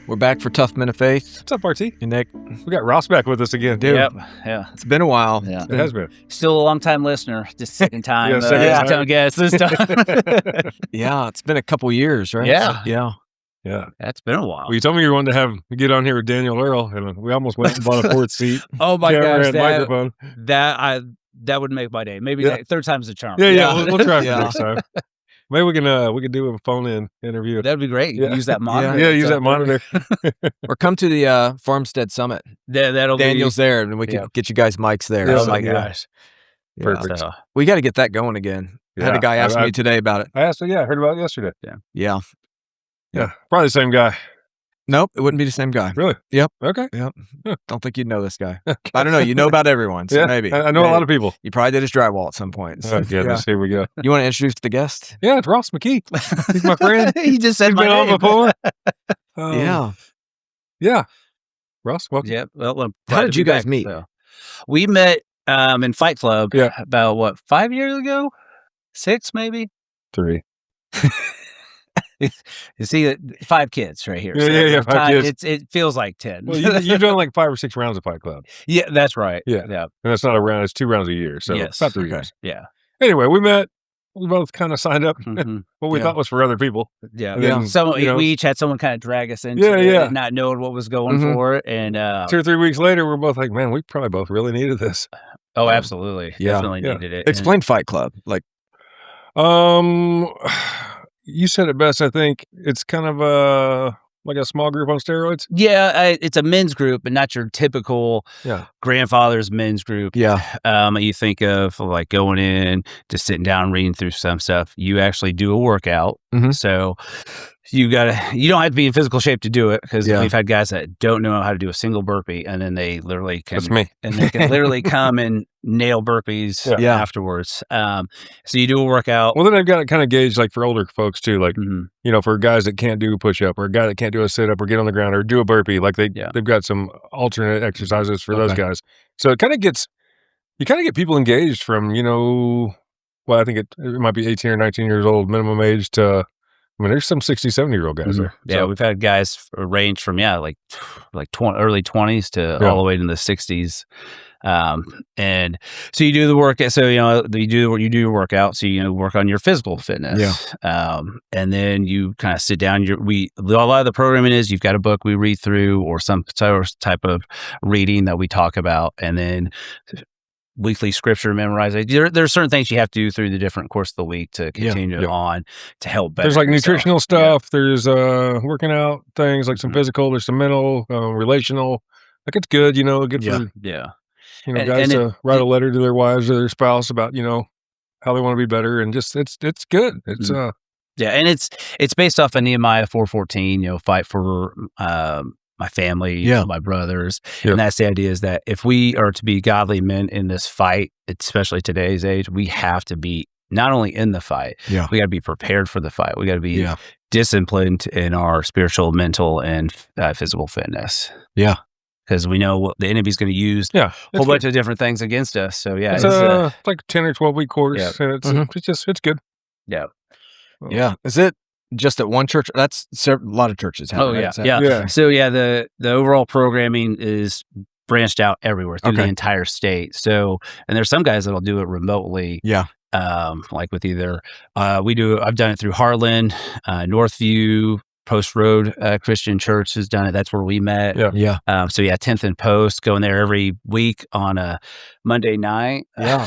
We're back for Tough Men of Faith. What's up, RT? Hey, Nick. We got Ross back with us again, dude. Yep. Yeah. It's been a while. Yeah. It has been. Still a long time listener. Just second time. Yeah, second time. Guess this time. Yeah, it's been a couple years, right? Yeah. Yeah. Yeah. That's been a while. Well, you told me you wanted to get on here with Daniel Earl, and we almost went and bought a fourth seat. Oh my camera gosh, and microphone. that would make my day. Maybe Yeah. third time's the charm. Yeah. We'll try for Yeah. next time. Maybe we can do a phone-in interview. That'd be great. You Yeah. can use that monitor. Yeah, use that monitor. Or come to the Farmstead Summit. That'll Daniel's there, and we can Yeah. get you guys mics there. Yeah. Oh my Yeah. gosh. Yeah. Perfect. We got to get that going again. I had a guy ask me today about it. I asked him, I heard about it yesterday. Yeah. Yeah, probably the same guy. Nope, it wouldn't be the same guy. Really? Yep. Okay. Yep. Don't think you'd know this guy. I don't know. You know about everyone, so Yeah, maybe. I know a lot of people. You probably did his drywall at some point. So, Oh, goodness, here we go. You want to introduce the guest? Yeah, it's Ross McKee. He's my friend. He just said He's my been on name. before. Yeah. Ross, welcome. Yep. Well, I'm How glad did to you be guys back, meet? so. We met in Fight Club about 5 years ago? 6 maybe? 3. You see, 5 kids right here. Yeah, 5 kids. It feels like 10. Well, you've done like 5 or 6 rounds of Fight Club. Yeah, that's right. Yeah. Yeah. And that's not a round, it's 2 rounds a year. So Yes. about 3 Okay. years. Yeah. Anyway, we met. We both kind of signed up Mhm. what we Yeah. thought was for other people. Yeah. And then, Someone, you know, we each had someone kind of drag us into Yeah, it, yeah. and not knowing what was going Mhm. for it. And 2 or 3 weeks later, we're both like, man, we probably both really needed this. oh, absolutely. Yeah. Definitely Yeah. needed it. Explain Fight Club. Like, You said it best. I think it's kind of like a small group on steroids. Yeah, it's a men's group, but not your typical Yeah. grandfather's men's group. yeah. You think of like going in, just sitting down, reading through some stuff. You actually do a workout. Mhm. So you don't have to be in physical shape to do it, because Yeah. we've had guys that don't know how to do a single burpee, and then they literally can, That's me. and they can literally come and nail burpees Yeah. afterwards. So you do a workout. Well, then I've got it kind of gauged like for older folks too. Like, Mhm. you know, for guys that can't do a push up or a guy that can't do a sit up or get on the ground or do a burpee, like they've got some alternate exercises for those Okay. guys. So it kind of you kind of get people engaged from, well, I think it might be 18 or 19 years old minimum age to, I mean, there's some 60, 70-year-old guys there. Yeah, So, we've had guys range from like early 20s to Yeah. all the way to the 60s. And so you do the work. So you do your workout. So work on your physical fitness. And then you kind of sit down. A lot of the programming is you've got a book we read through, or some type of reading that we talk about, and then weekly scripture memorization. There's certain things you have to do through the different course of the week to continue on to help better there's like yourself. nutritional stuff. There's working out things, like some physical. There's some mental, relational. Like it's good, good Yeah. for Yeah. guys to write a letter to their wives or their spouse about how they want to be better, and just it's good. It's Yeah, and it's based off of Nehemiah 4:14. Fight for my family, Yeah. my brothers, Yep. and that's the idea, is that if we are to be godly men in this fight, especially today's age, we have to be not only in the fight, Yeah. we got to be prepared for the fight. We got to be Yeah. disciplined in our spiritual, mental, and physical fitness. Yeah. Because we know what the enemy's going to use a yeah. whole bunch of different things against us. So yeah, It's like 10 or 12 week course, Yeah. and it's good. yeah. Yeah. Is it just at one church? That's a lot of churches have it, Oh right? yeah, Is that- yeah. Yeah. So yeah, the overall programming is branched out everywhere through the Okay. entire state. So, and there's some guys that'll do it remotely. Yeah. Like with either I've done it through Harlan, Northview, Post Road Christian Church has done it. That's where we met. Yeah. Yeah. So yeah, 10th and Post, going there every week on a Monday night. Yeah.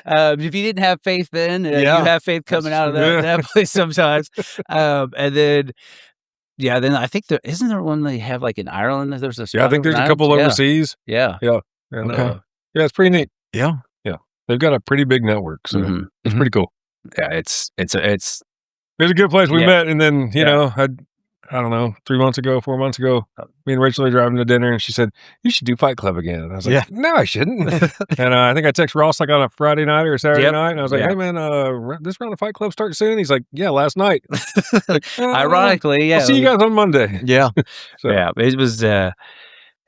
If you didn't have faith then, you Yeah. have faith coming out of true. that place sometimes. And then, yeah, then I think isn't there one they have like in Ireland? There's a Yeah, I think there's a couple overseas. Yeah. And, Okay. yeah, it's pretty neat. Yeah. They've got a pretty big network, so Mhm. it's Mhm. pretty cool. Yeah, it's It's a good place. We Yeah. met, and then Yeah. I don't know, 3 months ago, 4 months ago, me and Rachel were driving to dinner, and she said, "You should do Fight Club again." And I was like, Yeah. "No, I shouldn't." And I think I texted Ross like on a Friday night or a Saturday Yep. night, and I was like, Yeah. "Hey man, this round of Fight Club starts soon." He's like, "Yeah, last night." Like, ironically, yeah. I'll see you guys on Monday. Yeah. So, Yeah, it was.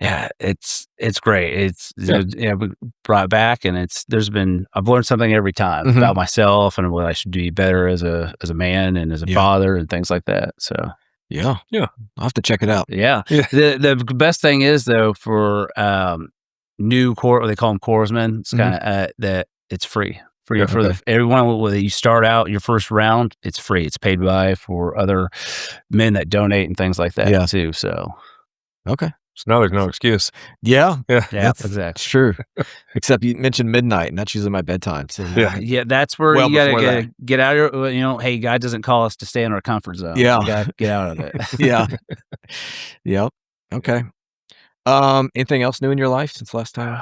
Yeah, it's great. We brought it back, and I've learned something every time Mhm. about myself and what I should do better as a man and as a Yeah. father and things like that. So Yeah. Yeah. I'll have to check it out. Yeah. Yeah. The best thing is though for new corps, they call them corpsmen. It's kind of that it's free. Yeah, For the everyone when you start out your first round, it's free. It's paid by for other men that donate and things like that too. So okay. So now there's no excuse. Yeah. Yeah, That's exactly. true. Except you mentioned midnight, and that's usually my bedtime. So Yeah, that's where Well you gotta before get out of your, you know, hey, God doesn't call us to stay in our comfort zone. Yeah. You gotta get out of it. yeah. Yep. Okay. Anything else new in your life since last time?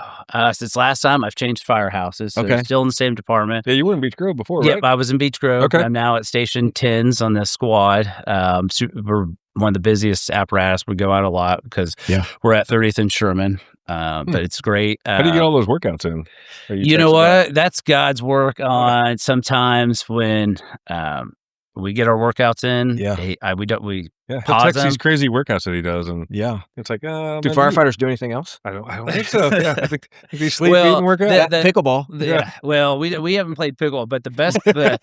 Since last time, I've changed firehouses. So Okay. still in the same department. Yeah, you were in Beach Grove before, Yep, right? I was in Beech Grove. Okay. I'm now at Station 10s on the squad. We're one of the busiest apparatus. We go out a lot because we're at 30th and Sherman. But it's great. How do you get all those workouts in? You know what? That's God's work on sometimes when we get our workouts in. Yeah. We he'll pause text them. these crazy workouts that he does, and it's like, Do man, firefighters do anything else? I don't think so. Yeah, I think they sleep, eat, and work out. Pickleball. Yeah. Well, we haven't played pickleball, but the best. but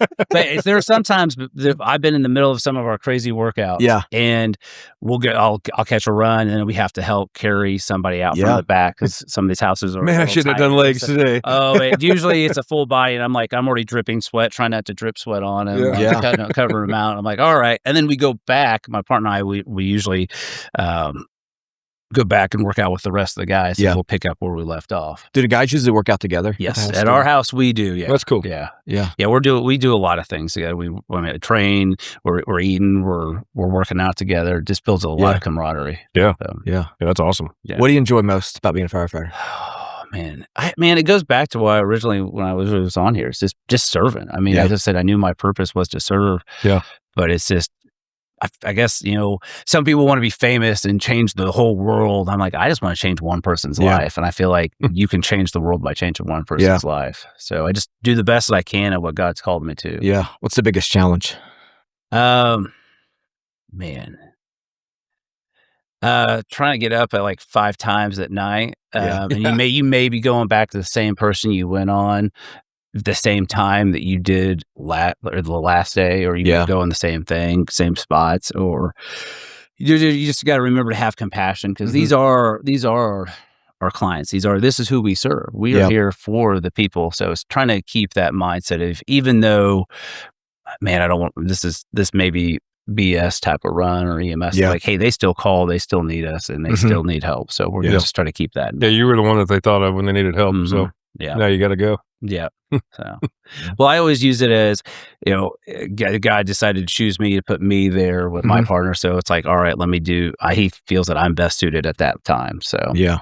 there are sometimes I've been in the middle of some of our crazy workouts. Yeah. And we'll get. I'll catch a run, and then we have to help carry somebody out from the back because some of these houses are. Man, I should have done legs today. Oh, usually it's a full body, and I'm already dripping sweat, trying not to drip sweat on him. Covering him out. I'm like, all right, and then we go back. My partner and I, we usually go back and work out with the rest of the guys. So we'll pick up where we left off. Do the guys usually work out together? Yes, at our house we do. Yeah, that's cool. Yeah. We do a lot of things together. We train. We're eating. We're working out together. It just builds a lot of camaraderie. Yeah, so, yeah, that's awesome. Yeah. What do you enjoy most about being a firefighter? Man, it goes back to why originally when I was on here. It's just serving. I mean, as I said, I knew my purpose was to serve. Yeah, but it's just. I guess, some people want to be famous and change the whole world. I'm like, I just want to change one person's life. And I feel like you can change the world by changing one person's life. So I just do the best that I can at what God's called me to. Yeah. What's the biggest challenge? Man. Trying to get up at like 5 times at night. And you may be going back to the same person you went on the same time that you did the last day, or you go in the same thing, same spots, or you just got to remember to have compassion because these are our clients. This is who we serve. We are here for the people. So it's trying to keep that mindset of, even though, man, I don't want, this may be BS type of run or EMS. Like, hey, they still call, they still need us, and they still need help. So we're just trying to keep that. Yeah, you were the one that they thought of when they needed help. So now you got to go. Yeah. So, well, I always use it as, God decided to choose me to put me there with my partner. So it's like, all right, let me do. He feels that I'm best suited at that time. So yeah,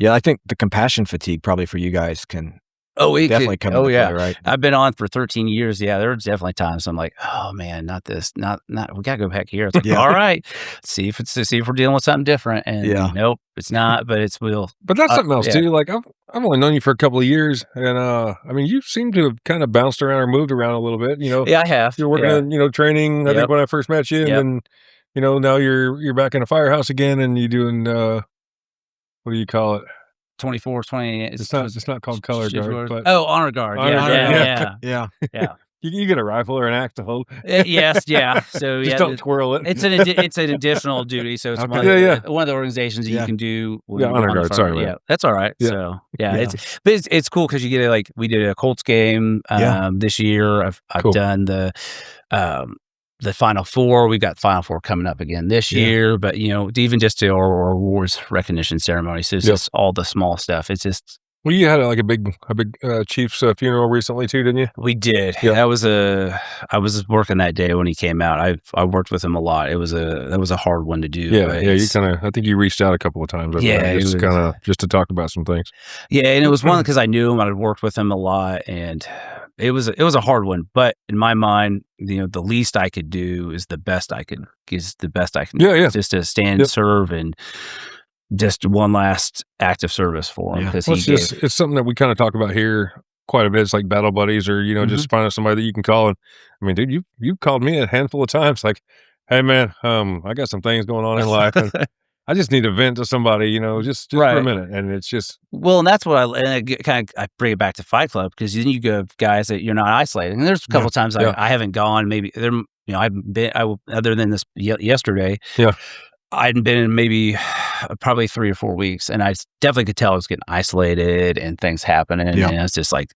I think the compassion fatigue probably for you guys can. Definitely come into play, right? I've been on for 13 years. Yeah, there are definitely times I'm like, oh man, not this, not. We gotta go back here. It's like, all right, see if we're dealing with something different. And nope, it's not. But it's will. But that's something else too. Like I've only known you for a couple of years, and I mean, you seem to have kind of bounced around or moved around a little bit. Yeah, I have. You're working in training. I think when I first met you, and then now you're back in a firehouse again, and you're doing what do you call it? 24, 28. It's not called color guard, but honor guard. Yeah. You get a rifle or an axe to hold. Yes, yeah. So just don't twirl it. It's an additional duty. So it's one of the organizations that you can do. Honor guard. Sorry, man. Yeah, that's all right. Yeah. So it's cool because you get we did a Colts game this year. I've done the Final Four. We've got Final Four coming up again this year, but even just to our awards recognition ceremony. So it's just all the small stuff. It's just. Well, you had a big Chief's funeral recently too, didn't you? We did. Yeah. I was working that day when he came out. I worked with him a lot. That was a hard one to do. Yeah. You I think you reached out a couple of times. Just to talk about some things. Yeah, and it was one because I knew him. I'd worked with him a lot, and it was a hard one. But in my mind, the least I could do is the best I can. Yeah. Just to stand, serve, and just one last act of service for him because it's something that we kind of talk about here quite a bit. It's like battle buddies, or just finding somebody that you can call. And I mean, dude, you called me a handful of times, like, hey man, I got some things going on in life, and I just need to vent to somebody, just for a minute. And it's just. Well, and that's what I bring it back to Fight Club, because then you go guys that you're not isolating. And there's a couple times I haven't gone, maybe there, I've been, other than this yesterday. Yeah. I hadn't been in maybe probably 3 or 4 weeks, and I definitely could tell I was getting isolated and things happening. And it's just like,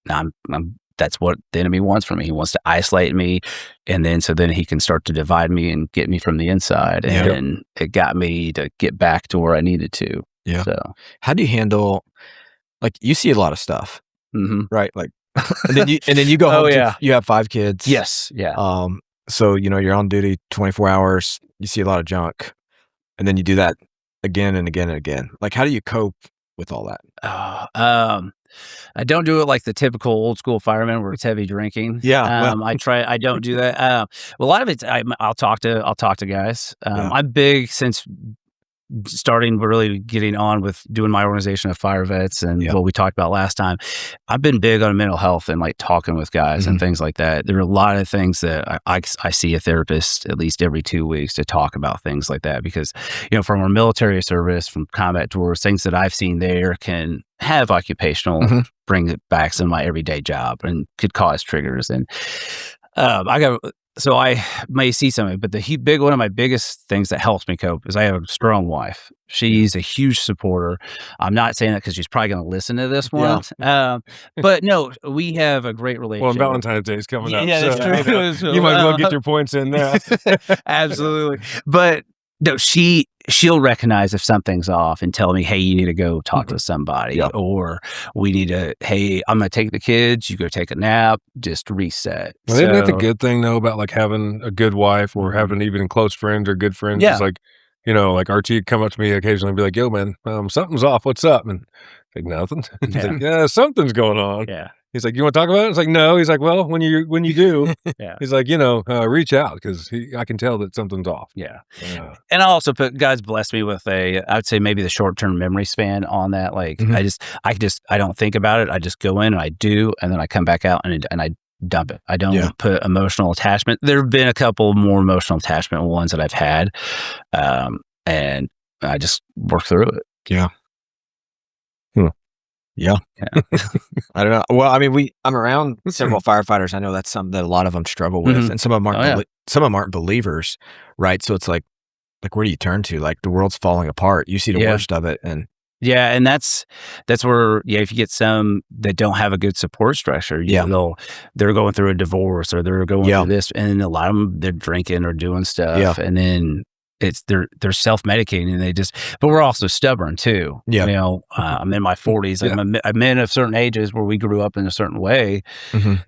that's what the enemy wants from me. He wants to isolate me, and then so then he can start to divide me and get me from the inside. And then it got me to get back to where I needed to. Yeah. So how do you handle, like, you see a lot of stuff, right? Like, and then you go home. You have 5 kids. Yes. Yeah. So you're on duty 24 hours. You see a lot of junk. And then you do that again and again and again. Like, how do you cope with all that? I don't do it like the typical old school fireman where it's heavy drinking. Yeah. I don't do that. Well, a lot of it's, I'll talk to guys. I'm big since starting really getting on with doing my organization of fire vets and what we talked about last time. I've been big on mental health and like talking with guys and things like that. There are a lot of things that I see a therapist at least every 2 weeks to talk about things like that, because, from our military service, from combat tours, things that I've seen there can have occupational, bring it back to my everyday job and could cause triggers. And so I may see something, but one of my biggest things that helps me cope is I have a strong wife. She's a huge supporter. I'm not saying that because she's probably going to listen to this one. But no, we have a great relationship. Well, Valentine's Day is coming up. Yeah, that's true. You might as well get your points in there. Absolutely. But no, she'll recognize if something's off and tell me, hey, you need to go talk to somebody, or we need to, hey, I'm going to take the kids, you go take a nap, just reset. Well, isn't that the good thing though about like having a good wife or having even close friends or good friends? It's like, like RT would come up to me occasionally and be like, yo man, something's off. What's up? And like, nothing. He's like, something's going on. Yeah. He's like, you want to talk about it? It's like, no. He's like, well, when you do, he's like, reach out because I can tell that something's off. Yeah. And I also God's blessed me with I would say maybe the short-term memory span on that. Like I don't think about it. I just go in and I do, and then I come back out and I dump it. I don't put emotional attachment. There have been a couple more emotional attachment ones that I've had. And I just work through it. Yeah. Yeah. I don't know. Well, I mean, I'm around several firefighters. I know that's something that a lot of them struggle with, and some of them aren't. Some of them aren't believers, right? So it's like, where do you turn to? Like, the world's falling apart. You see the worst of it, and and that's where if you get some that don't have a good support structure, they're going through a divorce or they're going through this, and a lot of them they're drinking or doing stuff, and then they're self-medicating, and but we're also stubborn too. I'm in my 40s. I'm in of certain ages where we grew up in a certain way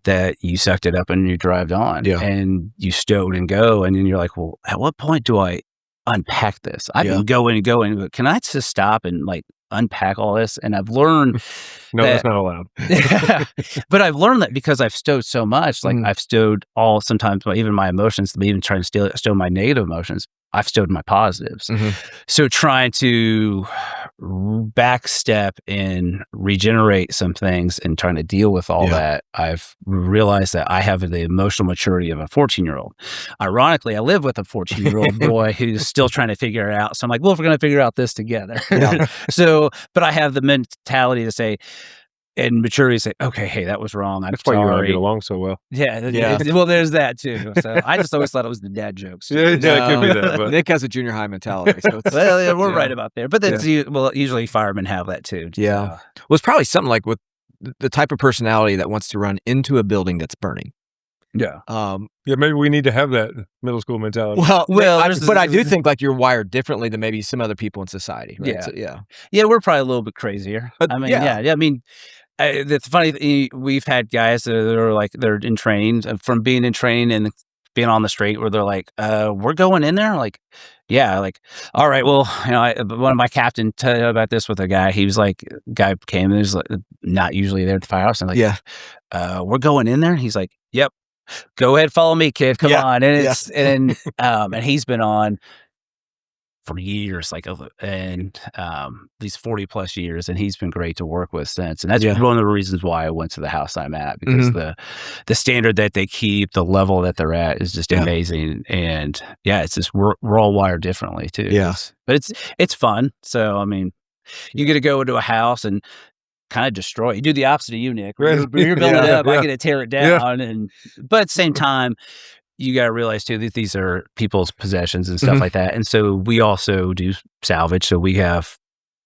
that you sucked it up and you drived on and you stowed and go. And then you're like, well, at what point do I unpack this? I can go in and go in, but can I just stop and like unpack all this? And I've learned that's not allowed. But I've learned that because I've stowed so much, like I've stowed sometimes even my emotions, even trying to stow my negative emotions. I've stowed my positives. So trying to backstep and regenerate some things and trying to deal with all that, I've realized that I have the emotional maturity of a 14-year-old. Ironically, I live with a 14-year-old boy who's still trying to figure it out. So I'm like, well, if we're going to figure out this together. But I have the mentality to say, and maturity say, okay, hey, that was wrong. That's why you and I get along so well. Yeah. Well, there's that too. So I just always thought it was the dad jokes. Yeah, it could be that. But. Nick has a junior high mentality. So we're right about there. But that's usually firemen have that too. Yeah. Well, it's probably something like with the type of personality that wants to run into a building that's burning. Yeah. Maybe we need to have that middle school mentality. But I do think like you're wired differently than maybe some other people in society. Right? Yeah, we're probably a little bit crazier. But, I mean, I mean, it's funny. We've had guys that are like they're in training from being in training and being on the street where they're like, "We're going in there." Like, like, all right. Well, one of my captain told about this with a guy. He was like, guy came and he was like, not usually there at the firehouse. And like, we're going in there. He's like, yep. Go ahead, follow me, kid. Come on. And it's and he's been on for years, and these 40 plus years, and he's been great to work with since. And that's one of the reasons why I went to the house I'm at, because the standard that they keep, the level that they're at is just amazing. And it's just, we're all wired differently too. But it's fun. So, I mean, you get to go into a house and kind of destroy it. You do the opposite of you, Nick. You're building it up. I get to tear it down. But at the same time, you got to realize too that these are people's possessions and stuff like that. And so we also do salvage. So we have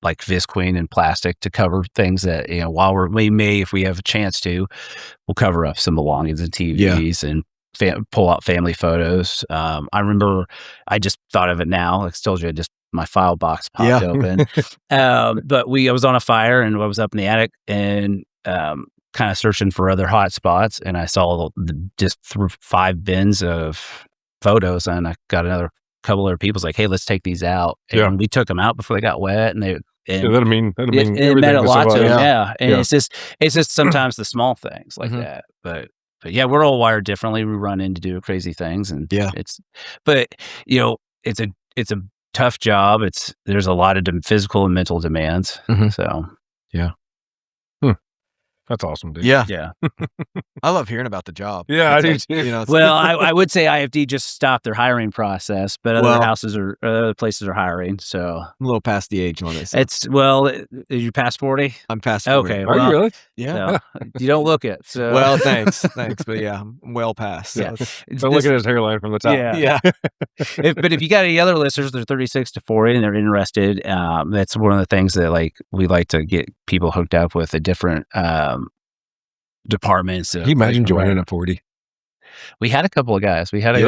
like visqueen and plastic to cover things that, while we may, if we have a chance to, we'll cover up some belongings and TVs and pull out family photos. I remember, I just thought of it now. Like I told you, my file box popped open. But I was on a fire and I was up in the attic and, kind of searching for other hot spots, and I saw just through 5 bins of photos, and I got another couple other people's like, hey, let's take these out. And we took them out before they got wet, and that'll mean it meant a lot to them. And it's just sometimes the small things like that. But yeah, we're all wired differently. We run in to do crazy things, and it's a tough job. There's a lot of physical and mental demands. So that's awesome, dude. Yeah. I love hearing about the job. Yeah, I do too. Well, I would say IFD just stopped their hiring process, but other places are hiring. So I'm a little past the age on it. So. Is you past 40? I'm past 40. Okay. Are you really? Yeah. So, you don't look it. So. Well, thanks. But yeah, I'm well past. So. Don't look at his hairline from the top. Yeah. But if you got any other listeners, they're 36 to 40 and they're interested. That's one of the things that we like to get people hooked up with a different departments. Can you imagine joining at 40? We had a couple of guys. We had a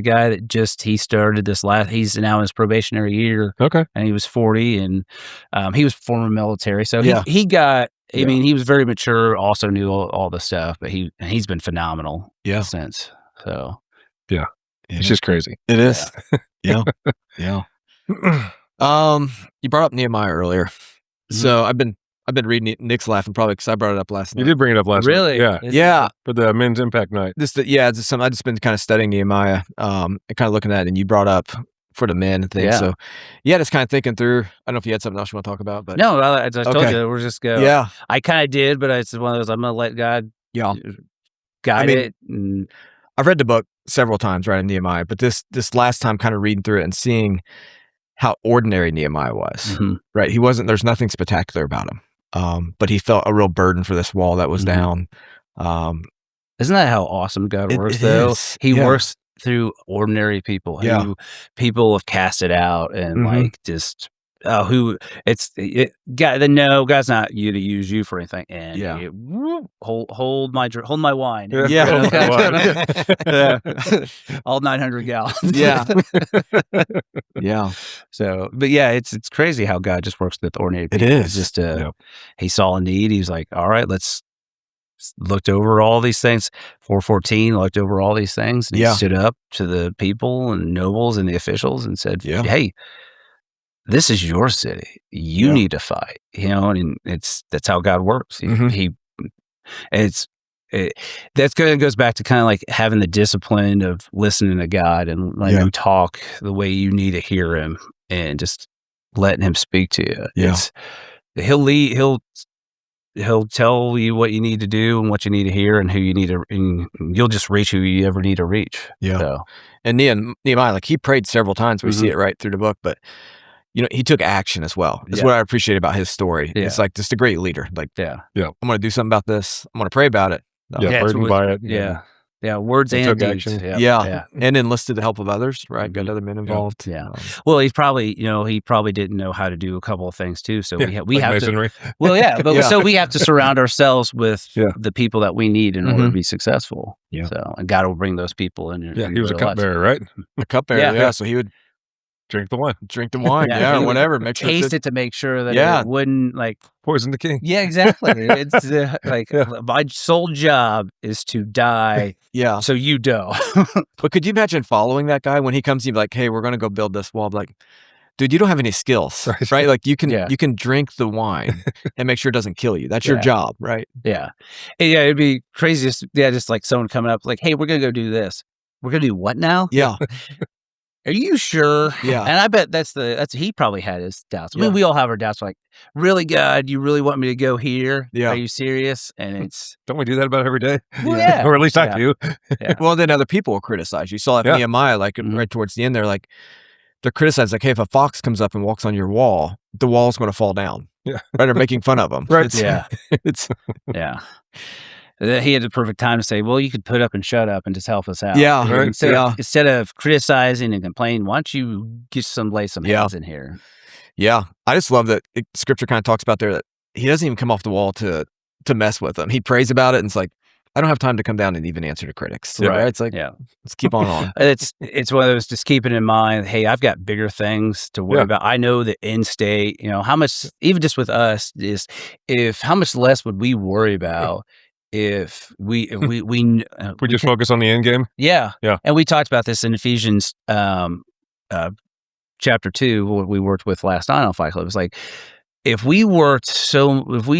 guy that he started he's now in his probationary year. Okay. And he was 40 and he was former military. So he got, I mean, he was very mature, also knew all the stuff, but he's been phenomenal since. So it's just crazy. It is. Yeah. You brought up Nehemiah earlier. So I've been reading it. Nick's laughing probably because I brought it up last night. You did bring it up last night. Really? Yeah. For the Men's Impact Night. I just been kind of studying Nehemiah and kind of looking at it, and you brought up for the men and things. So just kind of thinking through. I don't know if you had something else you want to talk about. But no, I told you, we're just going. Yeah. I kind of did, but it's one of those, I'm going to let God guide it. And I've read the book several times, right, in Nehemiah, but this last time kind of reading through it and seeing how ordinary Nehemiah was, right? There's nothing spectacular about him. But he felt a real burden for this wall that was down. Isn't that how awesome God works, though? He works through ordinary people who people have casted out and God's not you to use you for anything. And hold my wine. All 900 gallons. So, but it's crazy how God just works with ordinary people. It is. It's just he saw a need. He's like, all right, let's looked over all these things. 414 looked over all these things. And he stood up to the people and nobles and the officials and said, hey, this is your city. You need to fight, and that's how God works. That goes back to kind of like having the discipline of listening to God and letting him talk the way you need to hear him and just letting him speak to you. He'll tell you what you need to do and what you need to hear and who you need to, and you'll just reach who you ever need to reach. So. And Nehemiah, he prayed several times. We see it right through the book, but he took action as well. That's what I appreciate about his story. It's like just a great leader. Like, I'm going to do something about this. I'm going to pray about it. Burdened by it. Words and deeds. And enlisted the help of others, right? Got other men involved. Well, he probably didn't know how to do a couple of things too. So we have masonry. to. Well, but so we have to surround ourselves with the people that we need in order to be successful. So, and God will bring those people in. He was a cupbearer, right? A cupbearer. So he would drink the wine, or whatever. Make sure taste it to make sure that it wouldn't poison the king. Yeah, exactly. It's my sole job is to die. So you don't. But could you imagine following that guy when he comes to you like, hey, we're going to go build this wall? Like, dude, you don't have any skills, right? Like you can drink the wine and make sure it doesn't kill you. That's your job, right? Yeah. It'd be crazy. Just like someone coming up like, hey, we're going to go do this. We're going to do what now? Yeah. Are you sure? Yeah. And I bet that's he probably had his doubts. I mean, Yeah. we all have our doubts. Like, really, God, you really want me to go here? Yeah. Are you serious? And it's Don't we do that about every day? well, yeah. Or at least I do. Yeah. Well, then other people will criticize. You saw that Nehemiah, like right towards the end, they're criticizing, like, hey, if a fox comes up and walks on your wall, the wall's going to fall down. Yeah. Right? They're making fun of him. Right. It's He had the perfect time to say, well, you could put up and shut up and just help us out. Yeah. Right. Instead of criticizing and complaining, why don't you lay some hands in here? Yeah. I just love that scripture kind of talks about there that he doesn't even come off the wall to mess with them. He prays about it and it's like, I don't have time to come down and even answer to critics. Right? It's like, let's keep on. It's one of those, just keeping in mind, hey, I've got bigger things to worry about. I know the end state, how much, even just with us, is how much less would we worry about if we just focus on the end game? Yeah. And we talked about this in Ephesians chapter 2, what we worked with last night on Fight Club. It's like, if we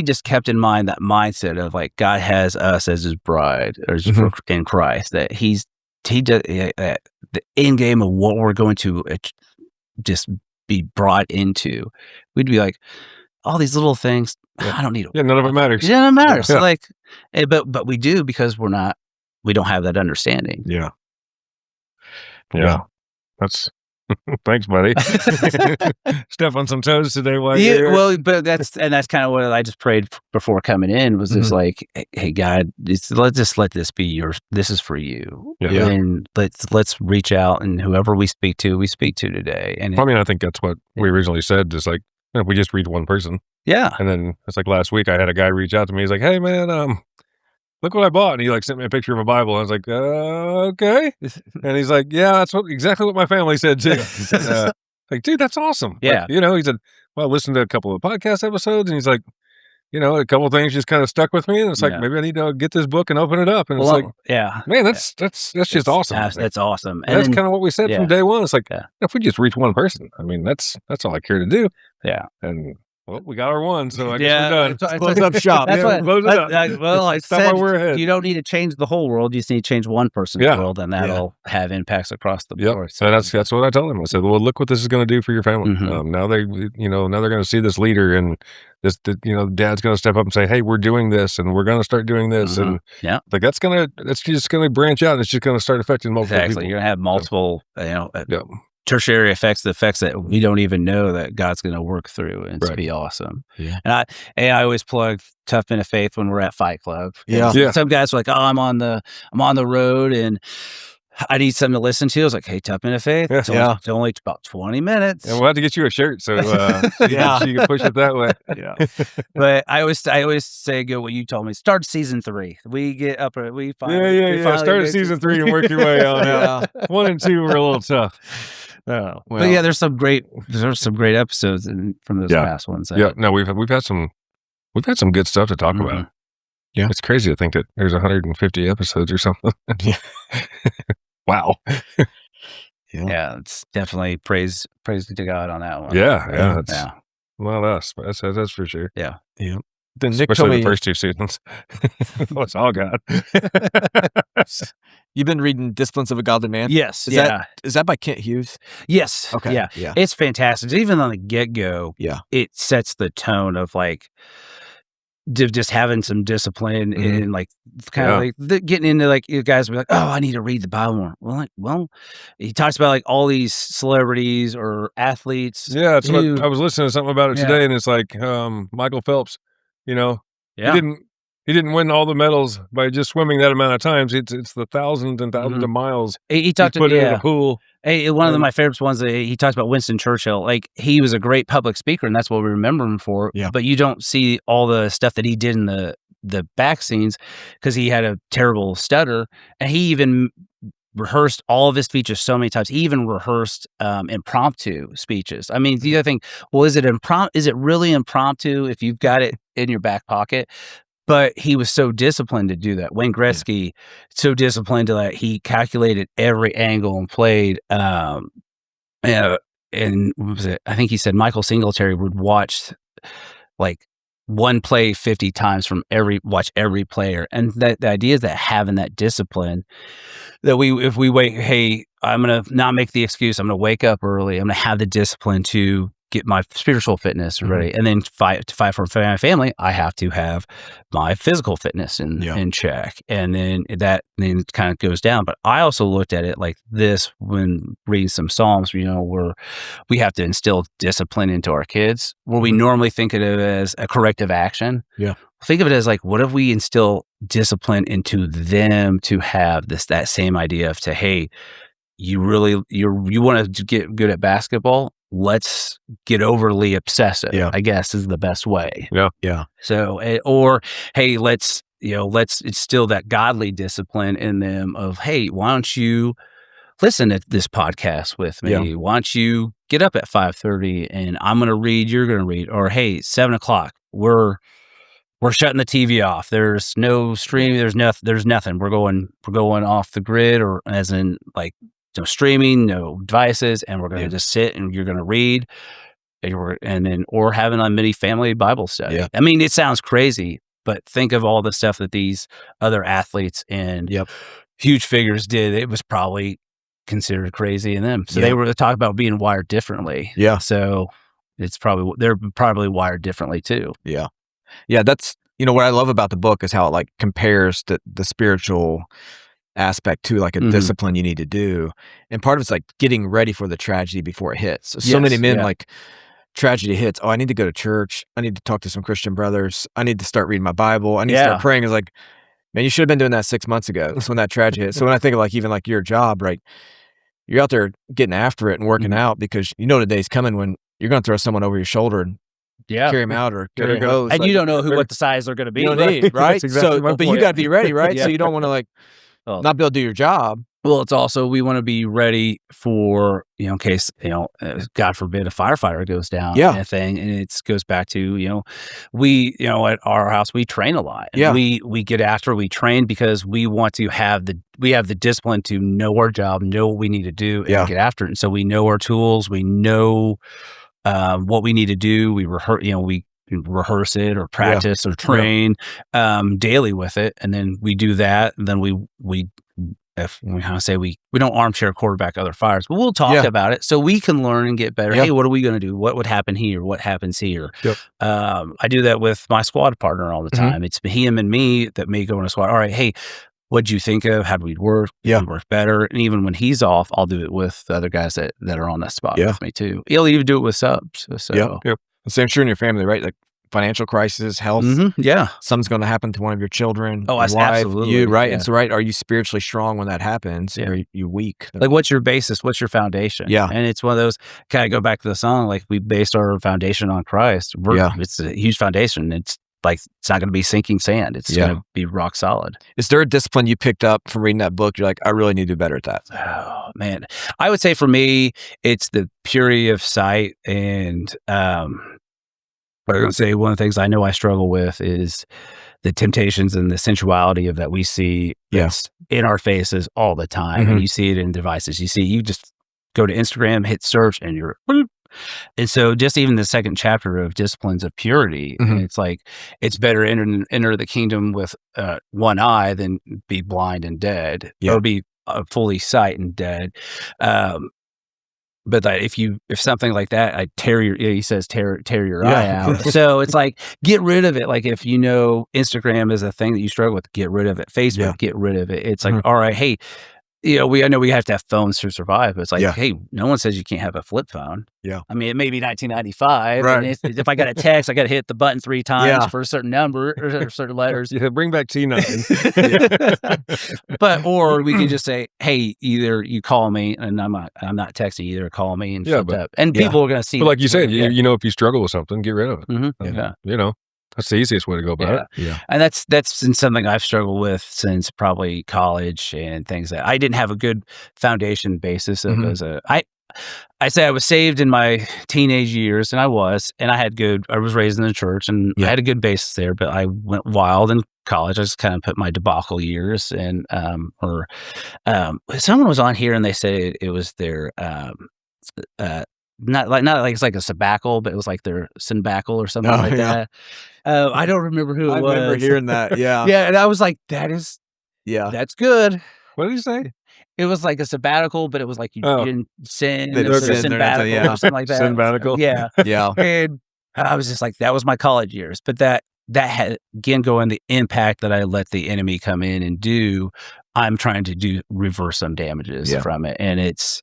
just kept in mind that mindset of like God has us as his bride or in Christ, that he does the end game of what we're going to just be brought into, we'd be like, all these little things, I don't need it. Yeah, none of it matters. Yeah, none of it matters. So like, but we do, because we don't have that understanding. Yeah. That's thanks, buddy. Step on some toes today. Well, but that's kind of what I just prayed before coming in, was just like, hey, God, let's let this be this is for you. Yeah. And let's reach out, and whoever we speak to today. And I think that's what we originally said, just like, if we just reach one person. Yeah. And then it's like last week I had a guy reach out to me. He's like, hey man, look what I bought. And he like sent me a picture of a Bible. I was like, okay. And he's like, yeah, that's exactly what my family said too. Like, dude, that's awesome. Yeah. Like, he said, well, I listened to a couple of podcast episodes, and he's like, a couple of things just kind of stuck with me. And it's like, maybe I need to get this book and open it up. And it's like, man, that's just awesome. That's awesome. And that's kind of what we said from day one. It's like, if we just reach one person, I mean, that's all I care to do. Yeah. And well, we got our one, so I guess we're done. Close up shop. That's close it up. I said, we're ahead. You don't need to change the whole world. You just need to change one person's world, and that'll have impacts across the board. So that's what I told him. I said, well, look what this is going to do for your family. Now they're going to see this leader, and this, dad's going to step up and say, hey, we're doing this, and we're going to start doing this, and like that's just going to branch out, and it's just going to start affecting multiple people. You're going to have multiple, tertiary effects, the effects that we don't even know that God's going to work through, and it's be awesome. Yeah. And I always plug Tough Men of Faith when we're at Fight Club. Yeah. Some guys are like, oh, I'm on the road and I need something to listen to. I was like, hey, Tough Men of Faith. It's only about 20 minutes. And we'll have to get you a shirt, so you can push it that way. Yeah. But I always say, go what you told me. Start season 3. We get up. We finally Start season 3 and work your way on. 1 and 2 were a little tough. Oh, well, but there's some great episodes from those past ones. No, we've had some good stuff to talk about. Yeah, it's crazy to think that there's 150 episodes or something. Wow. Yeah, it's definitely praise to God on that one. Yeah. Not us, but that's for sure. Yeah. Then Nick told me the first 2 seasons. Well, it's all God. You've been reading Disciplines of a Godly Man? Yes. Is that by Kent Hughes? Yes. Okay. Yeah. It's fantastic. Even on the get-go, it sets the tone of like just having some discipline and like kind of like getting into like, you guys will be like, oh, I need to read the Bible more. Well, he talks about like all these celebrities or athletes. Yeah, that's what I was listening to something about it today, and it's like Michael Phelps, he didn't win all the medals by just swimming that amount of times. It's the thousands and thousands of miles he talked put in the pool. Hey, one of my favorite ones, he talks about Winston Churchill. Like, he was a great public speaker, and that's what we remember him for. Yeah. But you don't see all the stuff that he did in the back scenes, because he had a terrible stutter, and he even rehearsed all of his speeches so many times. He even rehearsed impromptu speeches. I mean, you think, well, is it really impromptu if you've got it in your back pocket? But he was so disciplined to do that. Wayne Gretzky, so disciplined to that he calculated every angle and played. And what was it? I think he said Michael Singletary would watch like one play 50 times from watch every player. And the idea is that having that discipline that if we wait, hey, I'm going to not make the excuse. I'm going to wake up early. I'm going to have the discipline to get my spiritual fitness ready, and then fight for my family. I have to have my physical fitness in check, and then it kind of goes down. But I also looked at it like this when reading some Psalms, where we have to instill discipline into our kids, where we normally think of it as a corrective action. Yeah. Think of it as like, what if we instill discipline into them to have that same idea of hey, you want to get good at basketball? Let's get overly obsessive, I guess is the best way. Yeah. Yeah. So, or, hey, let's instill that godly discipline in them of, hey, why don't you listen to this podcast with me? Yeah. Why don't you get up at 5:30 and I'm going to read, you're going to read, or hey, 7:00, we're shutting the TV off. There's no streaming. There's nothing. We're going off the grid, or as in like, no streaming, no devices, and we're going to just sit and you're going to read, or having a mini family Bible study. Yeah. I mean, it sounds crazy, but think of all the stuff that these other athletes and huge figures did. It was probably considered crazy in them. So they were talking about being wired differently. Yeah. So they're probably wired differently too. Yeah. Yeah. That's, what I love about the book is how it like compares the spiritual aspect to like a discipline you need to do. And part of it's like getting ready for the tragedy before it hits. So many men like tragedy hits. Oh, I need to go to church. I need to talk to some Christian brothers. I need to start reading my Bible. I need to start praying. It's like, man, you should have been doing that 6 months ago. That's when that tragedy hit. So when I think of like, even like your job, right? You're out there getting after it and working out because the day's coming when you're going to throw someone over your shoulder and carry them out or carry them hose. And you don't know what the size they're going to be. You don't need, right? Exactly but you got to be ready, right? So you don't want to like, not be able to do your job. Well, it's also, we want to be ready for, in case, God forbid a firefighter goes down kind of thing. And it goes back to, we, at our house, we train a lot. Yeah. We get after, we train because we want to have the discipline to know our job, know what we need to do and get after it. And so we know our tools, we know what we need to do. We rehearse it or practice or train daily with it, and then we do that, and then we don't armchair quarterback other fires, but we'll talk about it so we can learn and get better. Hey, what are we going to do? What would happen here? What happens here? I do that with my squad partner all the time. It's him and me that may go in a squad. All right, hey, what'd you think of? How do we work? We work better. And even when he's off, I'll do it with the other guys that are on that spot with me too. He'll even do it with subs. So same sure in your family, right? Like financial crisis, health. Something's going to happen to one of your children. Oh, wife, absolutely. You, right? And so, right, are you spiritually strong when that happens? Or are you weak? Like, what's your basis? What's your foundation? Yeah. And it's one of those, kind of go back to the song, like we based our foundation on Christ. It's a huge foundation. It's like, it's not going to be sinking sand. It's going to be rock solid. Is there a discipline you picked up from reading that book? You're like, I really need to do better at that. Oh, man. I would say for me, it's the purity of sight. And but I'm going to say one of the things I know I struggle with is the temptations and the sensuality of that we see that's in our faces all the time. And you see it in devices. You just go to Instagram, hit search, and you're... And so just even the second chapter of Disciplines of Purity, and it's like, it's better enter the kingdom with one eye than be blind and dead, or be fully sight and dead. But that if something like that, he says tear your eye out. So it's like, get rid of it. Like if Instagram is a thing that you struggle with, get rid of it. Facebook, get rid of it. It's like, all right, hey, I know we have to have phones to survive, but it's like, hey, no one says you can't have a flip phone. Yeah. I mean, it may be 1995. Right. And if I got a text, I got to hit the button 3 times for a certain number or certain letters. Bring back T9. Or we can just say, hey, either you call me, and I'm not texting, either call me and flip up. And people are going to see. But like you said, if you struggle with something, get rid of it. That's the easiest way to go about it. Yeah. And that's been something I've struggled with since probably college and things that I didn't have a good foundation basis of I say I was saved in my teenage years, and I was raised in the church, and I had a good basis there, but I went wild in college. I just kind of put my debacle years, and someone was on here and they said it was their not like it's like a sabbatical, but it was like their sabbatical or something that. I don't remember who it was. I remember hearing that. Yeah. Yeah. And I was like, that's good. What did you say? It was like a sabbatical, but it was like you didn't sin. They It was didn't sin, a sabbatical or something like that. Sabbatical. Yeah. Yeah. And I was just like, that was my college years. But that had, again, going the impact that I let the enemy come in and do, I'm trying to reverse some damages from it. And it's,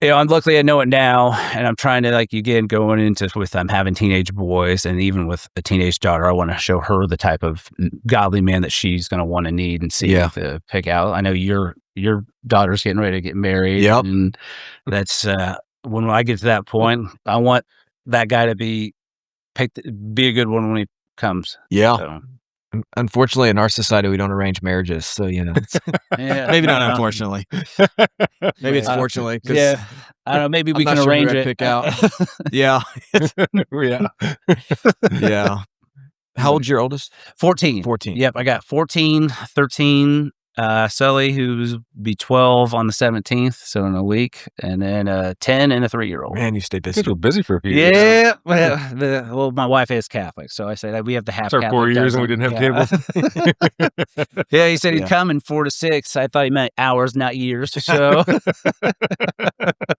and luckily I know it now, and I'm trying to, like, again, going into with I'm having teenage boys, and even with a teenage daughter, I want to show her the type of godly man that she's going to want to need and see to pick out. I know your daughter's getting ready to get married, and that's when I get to that point, I want that guy to be a good one when he comes. Yeah. So. Unfortunately, in our society, we don't arrange marriages, so maybe not. Unfortunately, maybe it's fortunately. Yeah, I don't know. Maybe we can arrange it. Pick out. Yeah, yeah. How old's your oldest? 14. 14. Yep, I got 14, 13. Sully, who's be 12 on the 17th, so in a week, and then 10 and a 3-year-old. Man, you stay busy. You're busy for a few years. Yeah, well, my wife is Catholic, so I say that we have the half. It's our 4 years and we didn't have cable. Yeah, he said he'd come in 4 to 6. I thought he meant hours, not years. So,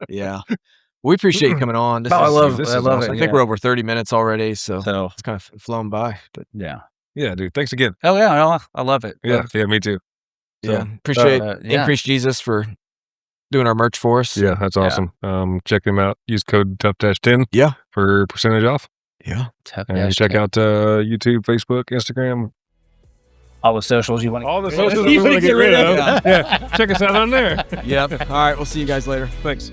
yeah. We appreciate you coming on. I love it. I think we're over 30 minutes already, so it's kind of flown by. But yeah, dude. Thanks again. Oh yeah, I love it. Yeah, me too. So, appreciate Increase Jesus for doing our merch for us. Yeah, that's awesome. Check them out. Use code Tough-10 for percentage off. Yeah. And check out YouTube, Facebook, Instagram. All the socials you want to All the socials you want to get rid of. Yeah. Check us out on there. Yep. All right. We'll see you guys later. Thanks.